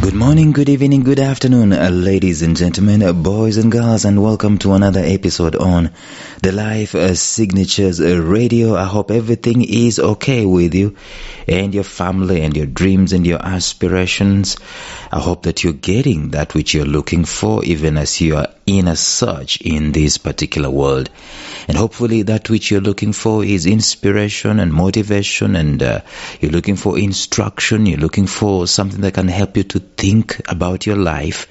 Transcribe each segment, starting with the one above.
Good morning, good evening, good afternoon, ladies and gentlemen, boys and girls, and welcome to another episode on the Life Signatures Radio. I hope everything is okay with you and your family and your dreams and your aspirations. I hope that you're getting that which you're looking for, even as you are in a search in this particular world. And hopefully that which you're looking for is inspiration and motivation, and you're looking for instruction, you're looking for something that can help you to think about your life.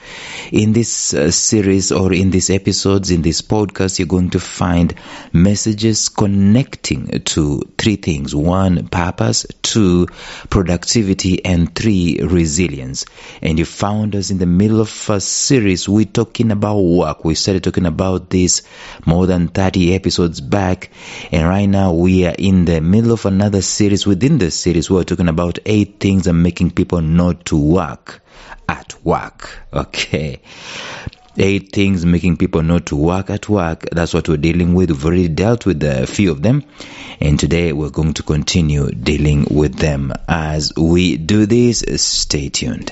In this series or in these episodes, in this podcast, you're going to find messages connecting to three things. 1, purpose. 2, productivity. And 3, resilience. And you found us in the middle of a series. We're talking about work. We started talking about this more than 30 episodes back. And right now we are in the middle of another series. Within the series, we're talking about 8 things that are making people not to work at work. Okay. 8 things making people not to work at work. That's what we're dealing with. We've already dealt with a few of them. And today we're going to continue dealing with them. As we do this, stay tuned.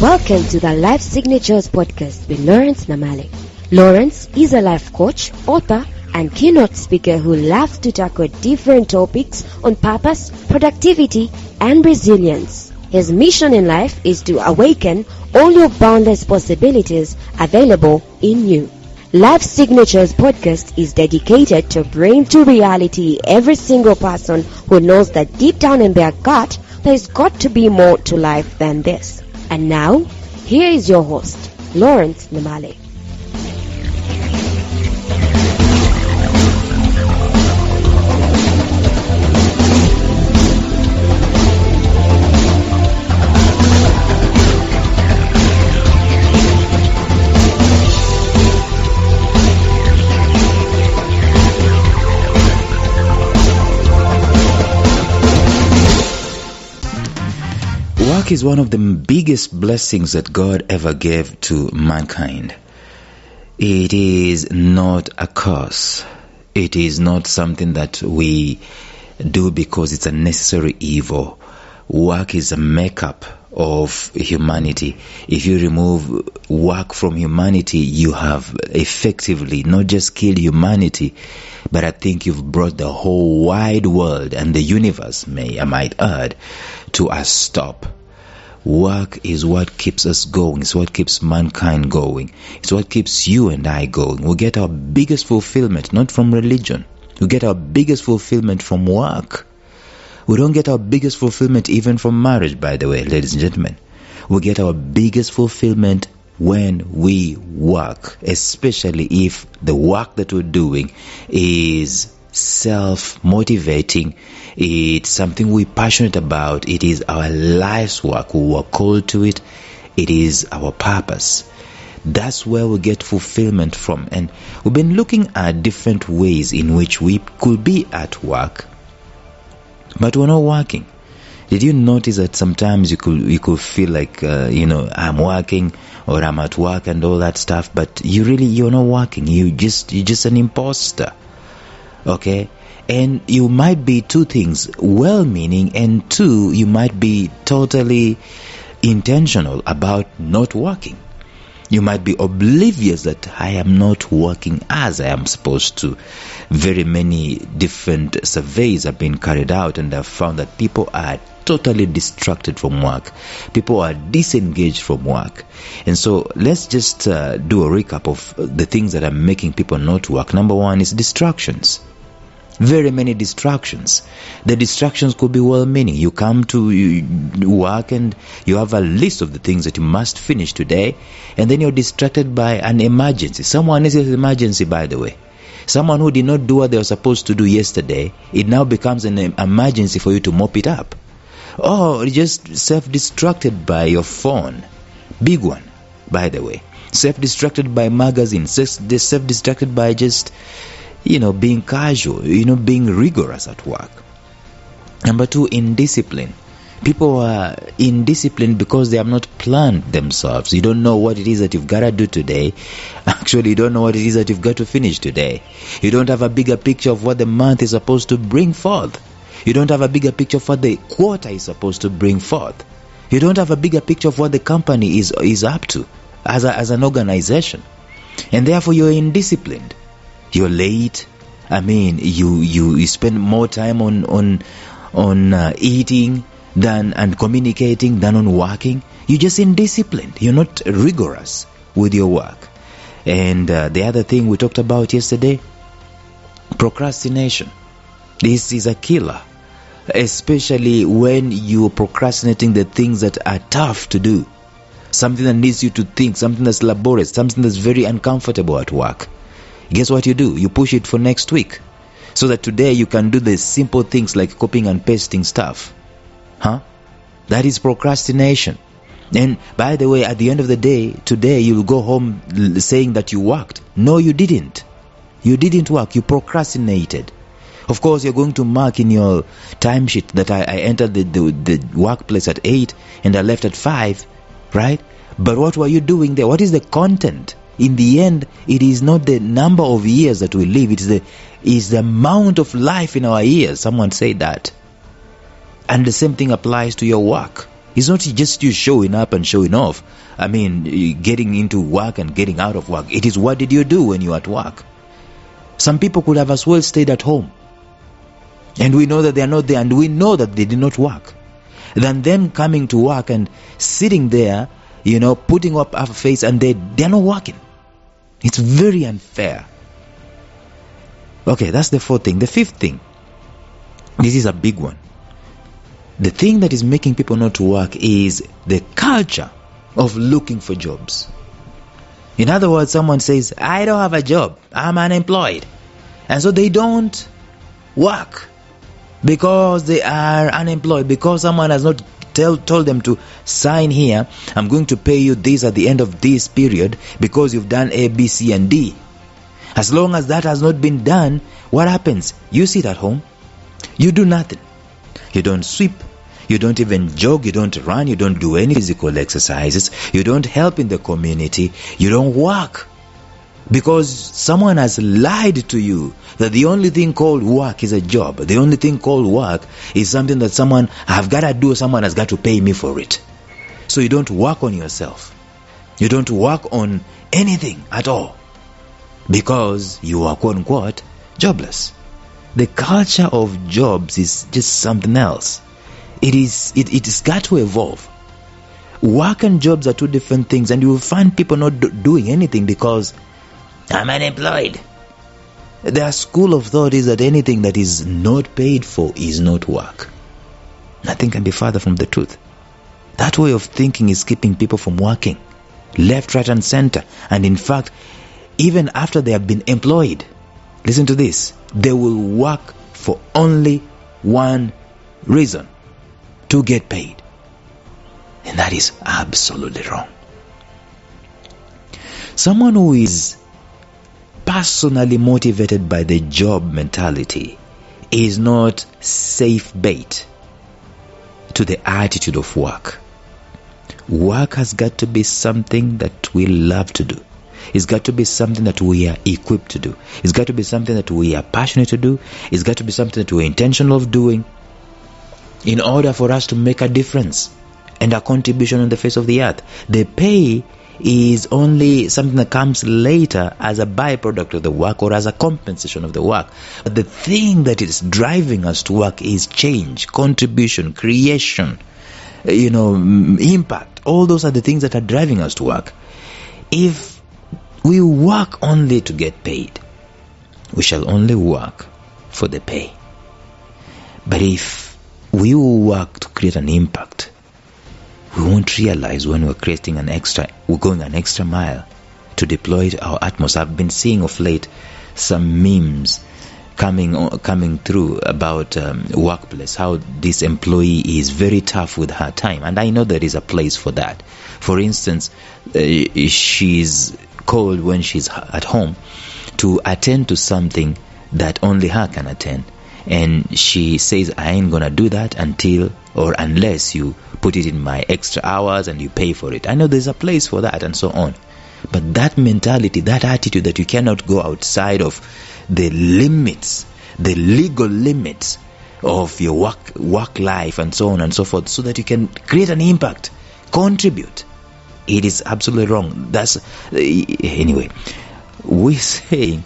Welcome to the Life Signatures podcast with Lawrence Namale. Lawrence is a life coach, author, and keynote speaker who loves to tackle different topics on purpose, productivity, and resilience. His mission in life is to awaken all your boundless possibilities available in you. Life Signatures podcast is dedicated to bring to reality every single person who knows that deep down in their gut, there's got to be more to life than this. And now, here is your host, Lawrence Namale. Work is one of the biggest blessings that God ever gave to mankind. It is not a curse. It is not something that we do because it's a necessary evil. Work is a makeup of humanity. If you remove work from humanity, you have effectively not just killed humanity, but I think you've brought the whole wide world and the universe, I might add, to a stop. Work is what keeps us going. It's what keeps mankind going. It's what keeps you and I going. We get our biggest fulfillment not from religion. We get our biggest fulfillment from work. We don't get our biggest fulfillment even from marriage, by the way, ladies and gentlemen. We get our biggest fulfillment when we work, especially if the work that we're doing is self-motivating. It's something we're passionate about. It is our life's work. We were called to it. It is our purpose. That's where we get fulfillment from. And we've been looking at different ways in which we could be at work, but we're not working. Did you notice that sometimes you could feel like I'm working or I'm at work and all that stuff, but you're not working. You're just an imposter. Okay? And you might be 2 things, well-meaning, and 2, you might be totally intentional about not working. You might be oblivious that I am not working as I am supposed to. Very many different surveys have been carried out, and have found that people are totally distracted from work. People are disengaged from work. And so let's just do a recap of the things that are making people not work. Number 1 is distractions. Very many distractions. The distractions could be well-meaning. You come to work and you have a list of the things that you must finish today, and then you're distracted by an emergency. Someone else's emergency, by the way. Someone who did not do what they were supposed to do yesterday, it now becomes an emergency for you to mop it up. Or just self-distracted by your phone. Big one, by the way. Self-distracted by magazines. Self-distracted by just being casual, being rigorous at work. Number 2, indiscipline. People are indisciplined because they have not planned themselves. You don't know what it is that you've got to do today. Actually, you don't know what it is that you've got to finish today. You don't have a bigger picture of what the month is supposed to bring forth. You don't have a bigger picture of what the quarter is supposed to bring forth. You don't have a bigger picture of what the company is up to as an organization. And therefore, you're indisciplined. You're late. I mean, you spend more time on eating and communicating than on working. You're just indisciplined. You're not rigorous with your work. And the other thing we talked about yesterday, procrastination. This is a killer, especially when you're procrastinating the things that are tough to do. Something that needs you to think, something that's laborious, something that's very uncomfortable at work. Guess what you do? You push it for next week, so that today you can do the simple things like copying and pasting stuff. That is procrastination. And by the way, at the end of the day, today you'll go home saying that you worked. No, you didn't. You didn't work. You procrastinated. Of course, you're going to mark in your timesheet that I entered the workplace at 8 and I left at 5, right? But what were you doing there? What is the content? In the end, it is not the number of years that we live. It is the amount of life in our years. Someone said that. And the same thing applies to your work. It's not just you showing up and showing off. I mean, getting into work and getting out of work. It is what did you do when you were at work? Some people could have as well stayed at home. And we know that they are not there, and we know that they did not work. Than them coming to work and sitting there, putting up a face and they're not working. It's very unfair. Okay, that's the fourth thing. The fifth thing. This is a big one. The thing that is making people not to work is the culture of looking for jobs. In other words, someone says, I don't have a job. I'm unemployed. And so they don't work because they are unemployed, because someone has not told them to sign here. I'm going to pay you this at the end of this period because you've done A, B, C, and D. As long as that has not been done, what happens? You sit at home. You do nothing. You don't sweep. You don't even jog. You don't run. You don't do any physical exercises. You don't help in the community. You don't work. Because someone has lied to you that the only thing called work is a job. The only thing called work is something that I've got to do. Someone has got to pay me for it. So you don't work on yourself. You don't work on anything at all. Because you are quote unquote jobless. The culture of jobs is just something else. It's got to evolve. Work and jobs are two different things, and you will find people not doing anything because I'm unemployed. Their school of thought is that anything that is not paid for is not work. Nothing can be further from the truth. That way of thinking is keeping people from working, left, right, and center. And in fact, even after they have been employed, listen to this, they will work for only one reason: to get paid. And that is absolutely wrong. Someone who is personally motivated by the job mentality is not safe bait to the attitude of work. Work has got to be something that we love to do. It's got to be something that we are equipped to do. It's got to be something that we are passionate to do. It's got to be something that we're intentional of doing in order for us to make a difference and a contribution on the face of the earth. The pay is only something that comes later as a byproduct of the work or as a compensation of the work. But the thing that is driving us to work is change, contribution, creation, impact. All those are the things that are driving us to work. If we work only to get paid, we shall only work for the pay. But if we will work to create an impact, we won't realize when we're going an extra mile to deploy our utmost. I've been seeing of late some memes coming through about workplace, how this employee is very tough with her time, and I know there is a place for that. For instance, she's called when she's at home to attend to something that only her can attend, and she says, I ain't gonna do that until or unless you put it in my extra hours and you pay for it. I know there's a place for that and so on. But that mentality, that attitude that you cannot go outside of the limits, the legal limits of your work life and so on and so forth, so that you can create an impact, contribute. It is absolutely wrong. Anyway, we're saying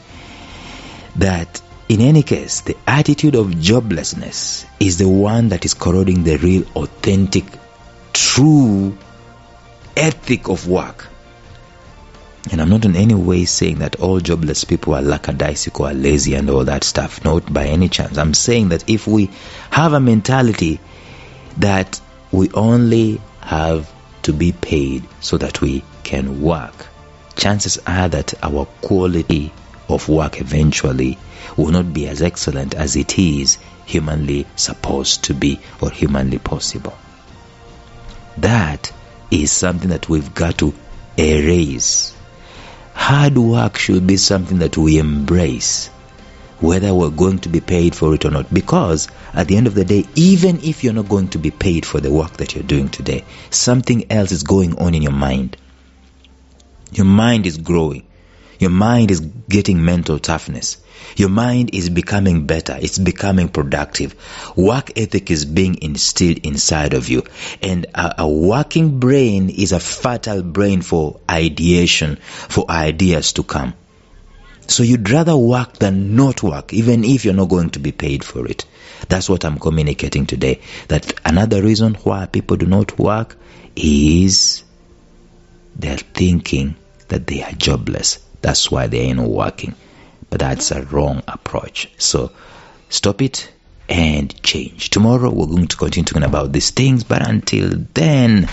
that in any case, the attitude of joblessness is the one that is corroding the real, authentic, true ethic of work. And I'm not in any way saying that all jobless people are lackadaisical or lazy and all that stuff. Not by any chance. I'm saying that if we have a mentality that we only have to be paid so that we can work, chances are that our quality of work eventually will not be as excellent as it is humanly supposed to be or humanly possible. That is something that we've got to erase. Hard work should be something that we embrace, whether we're going to be paid for it or not. Because at the end of the day, even if you're not going to be paid for the work that you're doing today, something else is going on in your mind. Your mind is growing. Your mind is getting mental toughness. Your mind is becoming better. It's becoming productive. Work ethic is being instilled inside of you. And a working brain is a fertile brain for ideation, for ideas to come. So you'd rather work than not work, even if you're not going to be paid for it. That's what I'm communicating today. That another reason why people do not work is they're thinking that they are jobless. That's why they are not working. But that's a wrong approach. So stop it and change. Tomorrow we're going to continue talking about these things. But until then,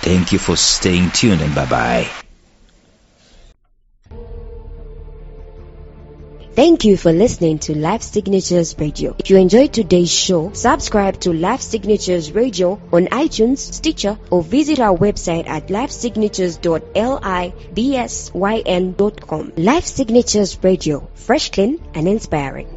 thank you for staying tuned and bye-bye. Thank you for listening to Life Signatures Radio. If you enjoyed today's show, subscribe to Life Signatures Radio on iTunes, Stitcher, or visit our website at lifesignatures.libsyn.com. Life Signatures Radio, fresh, clean, and inspiring.